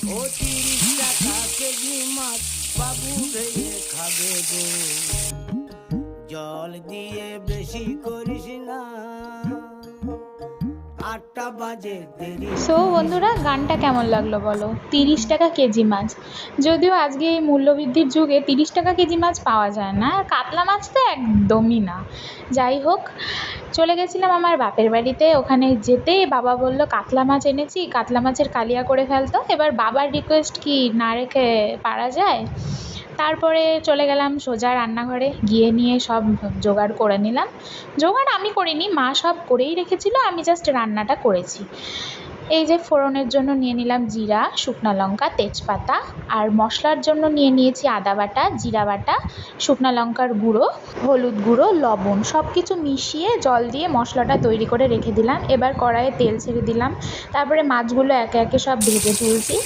ও 30 টাকা কেজি মাছ বাবু ভেঙে খাবে গো, জল দিয়ে বেশি করিস না, 8টা বাজে দেরি সো করিস বন্ধুরা, না। গানটা কেমন লাগলো বলো? 30 টাকা কেজি মাছ। যদিও আজকে এই মূল্যবৃদ্ধির যুগে 30 টাকা কেজি মাছ পাওয়া যায় না, আর কাতলা মাছ তো একদমই না। যাই হোক, চলে গেছিলাম আমার বাপের বাড়িতে। ওখানে যেতেই বাবা বলল কাতলা মাছ এনেছি, কাতলা মাছের কালিয়া করে ফেলতো। এবার বাবার রিকোয়েস্ট কি না রেখে পারা যায়? তারপরে চলে গেলাম সোজা রান্নাঘরে, গিয়ে নিয়ে সব জোগাড় করে নিলাম। জোগাড় আমি করিনি, মা সব করেই রেখেছিল, আমি জাস্ট রান্নাটা করেছি। এই যে ফোড়নের জন্য নিয়ে নিলাম জিরা, শুকনো লঙ্কা, তেজপাতা, আর মশলার জন্য নিয়ে নিয়েছি আদা বাটা, জিরা বাটা, শুকনো লঙ্কার গুঁড়ো, হলুদ গুঁড়ো, লবণ, সব কিছু মিশিয়ে জল দিয়ে মশলাটা তৈরি করে রেখে দিলাম। এবার কড়াইয়ে তেল ছেড়ে দিলাম, তারপরে মাছগুলো একে একে সব ভেজে তুলছি।